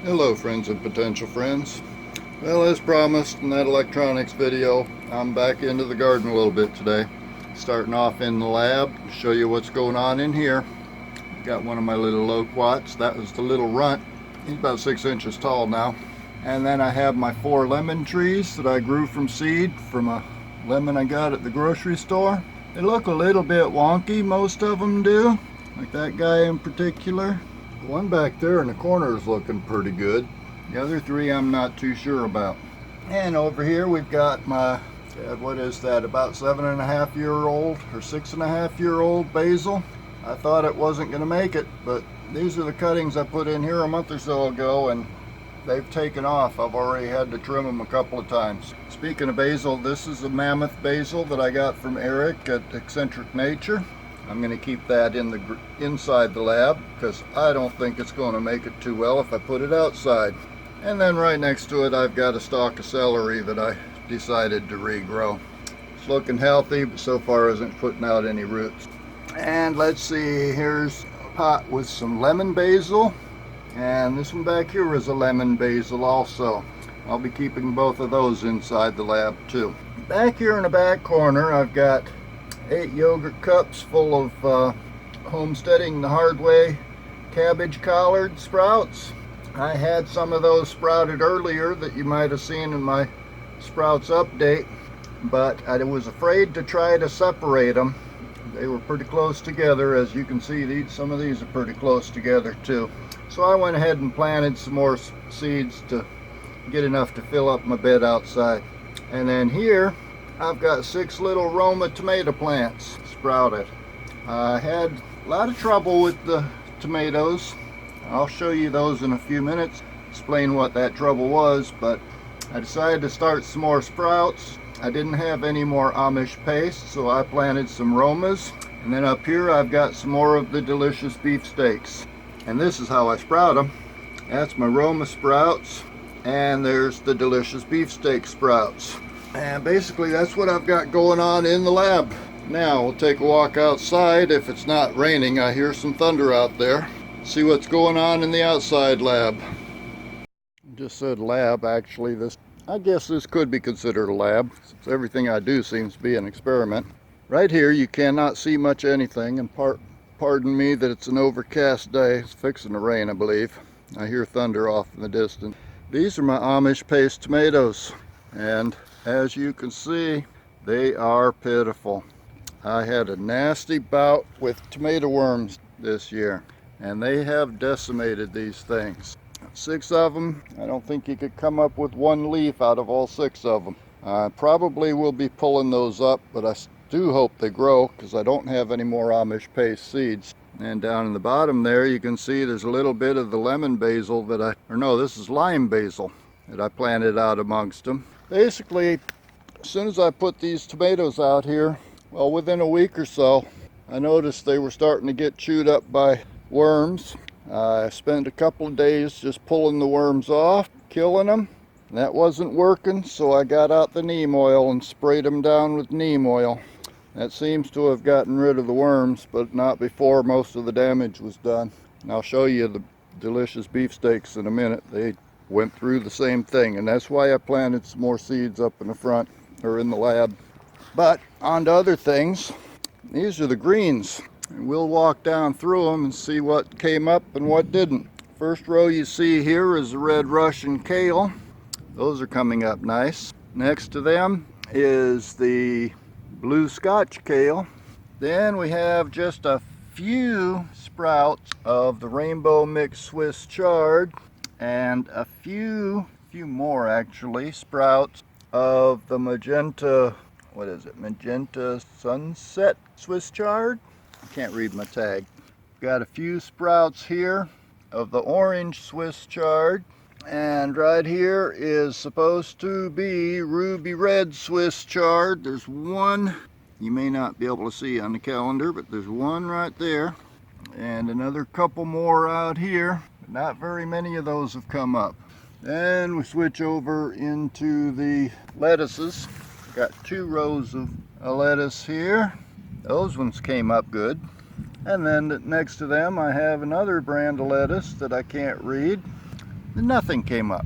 Hello friends and potential friends. Well, as promised in that electronics video, I'm back into the garden a little bit today. Starting off in the lab to show you what's going on in here. Got one of my little loquats. That was the little runt. He's about 6 inches tall now. And then I have my 4 lemon trees that I grew from seed from a lemon I got at the grocery store. They look a little bit wonky, most of them do, like that guy in particular. The one back there in the corner is looking pretty good. The other 3 I'm not too sure about. And over here we've got my, what is that, about 7.5-year-old or 6.5-year-old basil. I thought it wasn't going to make it, but these are the cuttings I put in here a month or so ago, and they've taken off. I've already had to trim them a couple of times. Speaking of basil, this is a mammoth basil that I got from Eric at Eccentric Nature. I'm going to keep that inside the lab because I don't think it's going to make it too well if I put it outside. And then right next to it I've got a stalk of celery that I decided to regrow. It's looking healthy, but so far isn't putting out any roots. And let's see, here's a pot with some lemon basil, and this one back here is a lemon basil also. I'll be keeping both of those inside the lab too. Back here in the back corner I've got 8 yogurt cups full of Homesteading the Hard Way cabbage collard sprouts. I had some of those sprouted earlier that you might have seen in my sprouts update, but I was afraid to try to separate them. They were pretty close together. As you can see, some of these are pretty close together too. So I went ahead and planted some more seeds to get enough to fill up my bed outside. And then here I've got 6 little Roma tomato plants sprouted. I had a lot of trouble with the tomatoes. I'll show you those in a few minutes, explain what that trouble was, but I decided to start some more sprouts. I didn't have any more Amish paste, so I planted some Romas. And then up here I've got some more of the delicious beefsteaks. And this is how I sprout them. That's my Roma sprouts, and there's the delicious beefsteak sprouts. And basically that's what I've got going on in the lab. Now we'll take a walk outside. If it's not raining, I hear some thunder out there. See what's going on in the outside lab. I just said lab, actually I guess this could be considered a lab, since everything I do seems to be an experiment. Right here you cannot see much anything, and pardon me that it's an overcast day. It's fixing to rain, I believe. I hear thunder off in the distance. These are my Amish paste tomatoes, and as you can see, they are pitiful. I had a nasty bout with tomato worms this year, and they have decimated these things. 6 of them. I don't think you could come up with 1 leaf out of all 6 of them. I probably will be pulling those up, but I do hope they grow because I don't have any more Amish paste seeds. And down in the bottom there you can see there's a little bit of the lemon basil this is lime basil that I planted out amongst them. Basically, as soon as I put these tomatoes out here, well, within a week or so, I noticed they were starting to get chewed up by worms. I spent a couple of days just pulling the worms off, killing them. That wasn't working, so I got out the neem oil and sprayed them down with neem oil. That seems to have gotten rid of the worms, but not before most of the damage was done. And I'll show you the delicious beefsteaks in a minute. They went through the same thing, and that's why I planted some more seeds up in the front, or in the lab. But on to other things. These are the greens, and we'll walk down through them and see what came up and what didn't. First row you see here is the red Russian kale. Those are coming up nice. Next to them is the blue Scotch kale. Then we have just a few sprouts of the rainbow mixed Swiss chard, and a few more actually, sprouts of the magenta, magenta sunset Swiss chard. I can't read my tag. Got a few sprouts here of the orange Swiss chard, and right here is supposed to be ruby red Swiss chard. There's one you may not be able to see on the calendar, but there's one right there, and another couple more out here. Not very many of those have come up. Then we switch over into the lettuces. Got 2 rows of lettuce here. Those ones came up good. And then next to them I have another brand of lettuce that I can't read. nothing came up.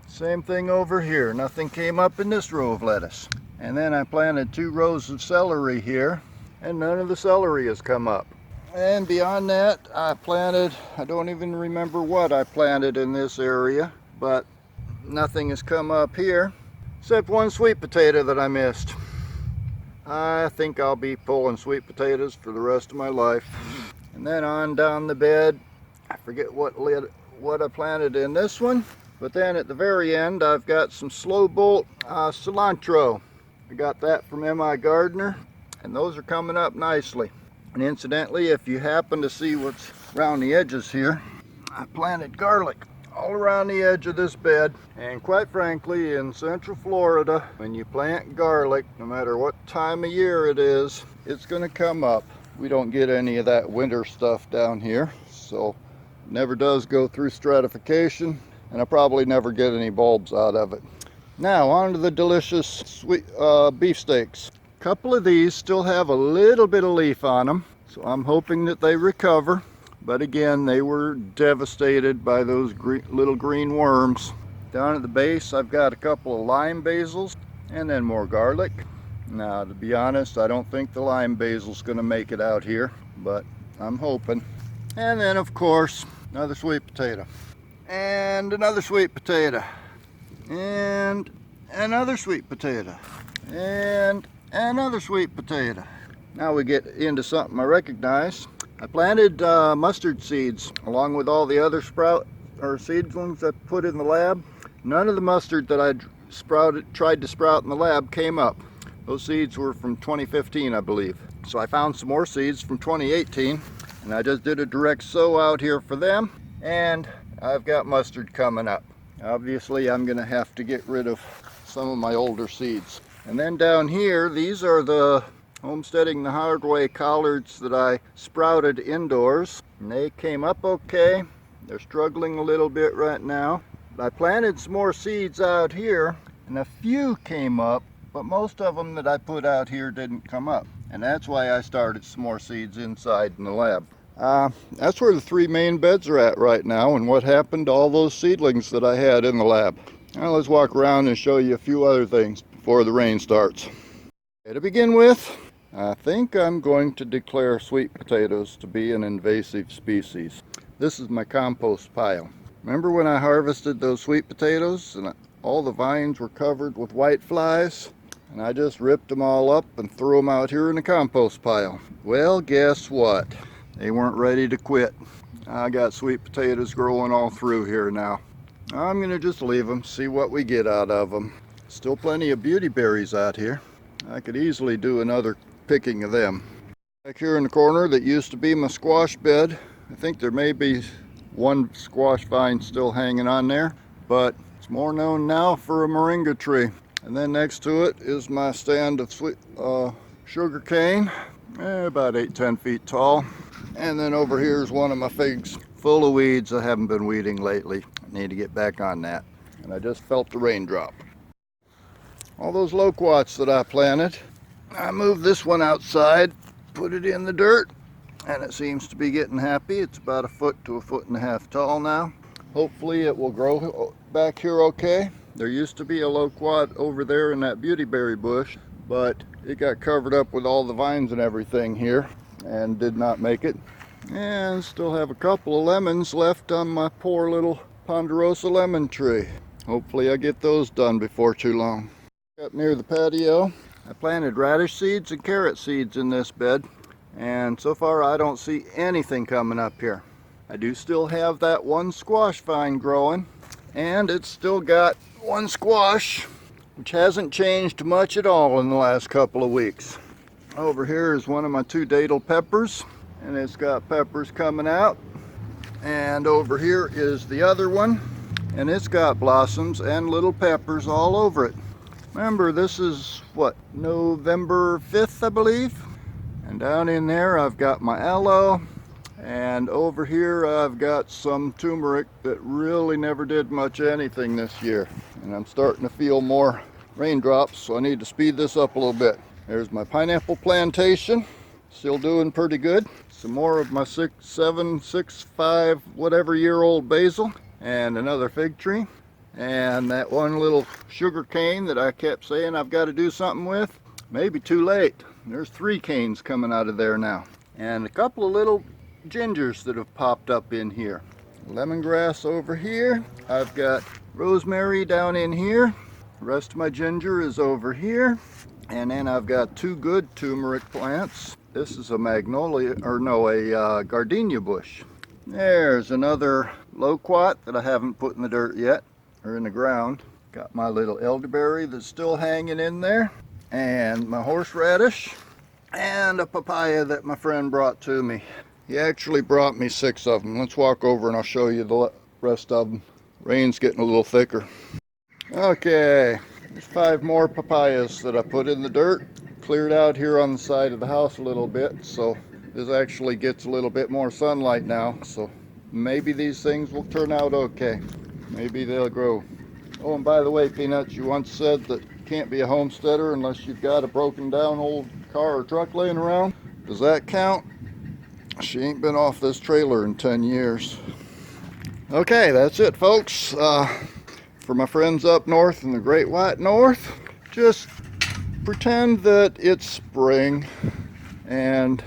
Same thing over here, nothing came up in this row of lettuce. And then I planted 2 rows of celery here, and none of the celery has come up. And beyond that, I planted, I don't even remember what I planted in this area, but nothing has come up here, except 1 sweet potato that I missed. I think I'll be pulling sweet potatoes for the rest of my life. And then on down the bed, I forget what I planted in this one, but then at the very end I've got some slow bolt cilantro. I got that from M.I. Gardener, and those are coming up nicely. And incidentally, if you happen to see what's around the edges here, I planted garlic all around the edge of this bed. And quite frankly, in Central Florida, when you plant garlic, no matter what time of year it is, it's going to come up. We don't get any of that winter stuff down here, so it never does go through stratification, and I probably never get any bulbs out of it. Now on to the delicious sweet beefsteaks. A couple of these still have a little bit of leaf on them, so I'm hoping that they recover. But again, they were devastated by those little green worms. Down at the base, I've got a couple of lime basils and then more garlic. Now, to be honest, I don't think the lime basil's going to make it out here, but I'm hoping. And then, of course, another sweet potato. And another sweet potato. And another sweet potato. And another sweet potato. Now we get into something I recognize. I planted mustard seeds along with all the other seedlings I put in the lab. None of the mustard that I tried to sprout in the lab came up. Those seeds were from 2015, I believe. So I found some more seeds from 2018, and I just did a direct sow out here for them, and I've got mustard coming up. Obviously, I'm going to have to get rid of some of my older seeds. And then down here, these are the Homesteading the Hard Way collards that I sprouted indoors, and they came up okay. They're struggling a little bit right now. I planted some more seeds out here, and a few came up, but most of them that I put out here didn't come up, and that's why I started some more seeds inside in the lab. That's where the 3 main beds are at right now, and what happened to all those seedlings that I had in the lab. Now let's walk around and show you a few other things before the rain starts. Okay, to begin with, I think I'm going to declare sweet potatoes to be an invasive species. This is my compost pile. Remember when I harvested those sweet potatoes and all the vines were covered with white flies? And I just ripped them all up and threw them out here in the compost pile. Well, guess what? They weren't ready to quit. I got sweet potatoes growing all through here now. I'm going to just leave them, see what we get out of them. Still plenty of beauty berries out here. I could easily do another picking of them. Back here in the corner that used to be my squash bed, I think there may be 1 squash vine still hanging on there, but it's more known now for a moringa tree. And then next to it is my stand of sweet sugar cane, about 8-10 feet tall. And then over here is one of my figs full of weeds. I haven't been weeding lately. I need to get back on that. And I just felt the raindrop. All those loquats that I planted, I moved this one outside, put it in the dirt, and it seems to be getting happy. It's about 1 foot to 1.5 feet tall now. Hopefully it will grow back here okay. There used to be a loquat over there in that beautyberry bush, but it got covered up with all the vines and everything here and did not make it. And still have a couple of lemons left on my poor little ponderosa lemon tree. Hopefully I get those done before too long. Up near the patio, I planted radish seeds and carrot seeds in this bed, and so far I don't see anything coming up here. I do still have that 1 squash vine growing, and it's still got 1 squash, which hasn't changed much at all in the last couple of weeks. Over here is one of my 2 datel peppers, and it's got peppers coming out. And over here is the other one, and it's got blossoms and little peppers all over it. Remember, this is what, November 5th, I believe. And down in there I've got my aloe, and over here I've got some turmeric that really never did much anything this year. And I'm starting to feel more raindrops, so I need to speed this up a little bit. There's my pineapple plantation, still doing pretty good. Some more of my 6, 7, 6, 5, whatever year old basil. and another fig tree, and that one little sugar cane that I kept saying I've got to do something with. Maybe too late. There's 3 canes coming out of there now, and a couple of little gingers that have popped up in here. Lemongrass over here. I've got rosemary down in here. The rest of my ginger is over here. And then I've got 2 good turmeric plants. This is a magnolia, or no, a gardenia bush. There's another loquat that I haven't put in the dirt yet, or in the ground. Got my little elderberry that's still hanging in there, and my horseradish, and a papaya that my friend brought to me. He actually brought me 6 of them. Let's walk over and I'll show you the rest of them. Rain's getting a little thicker. Okay, there's 5 more papayas that I put in the dirt. Cleared out here on the side of the house a little bit, so this actually gets a little bit more sunlight now, so maybe these things will turn out okay. Maybe they'll grow. Oh, and by the way, Peanuts, you once said that you can't be a homesteader unless you've got a broken down old car or truck laying around. Does that count? She ain't been off this trailer in 10 years. Okay, that's it, folks. For my friends up north in the Great White North, just pretend that it's spring and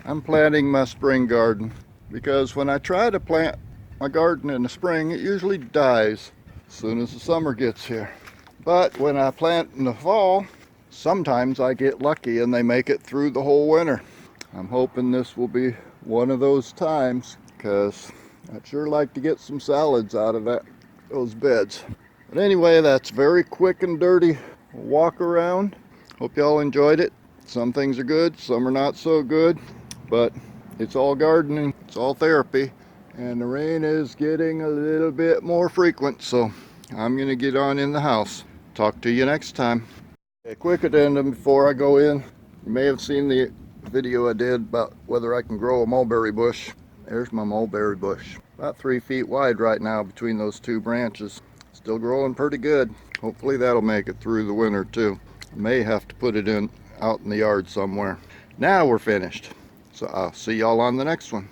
I'm planting my spring garden, because when I try to plant my garden in the spring, it usually dies as soon as the summer gets here. But when I plant in the fall, sometimes I get lucky and they make it through the whole winter. I'm hoping this will be one of those times, because I'd sure like to get some salads out of those beds. But anyway, that's very quick and dirty walk around. Hope y'all enjoyed it. Some things are good, some are not so good, but it's all gardening, it's all therapy, and the rain is getting a little bit more frequent, so I'm gonna get on in the house. Talk to you next time. A quick addendum before I go in. You may have seen the video I did about whether I can grow a mulberry bush. There's my mulberry bush. About 3 feet wide right now between those 2 branches. Still growing pretty good. Hopefully that'll make it through the winter too. I may have to put it out in the yard somewhere. Now we're finished. So I'll see y'all on the next one.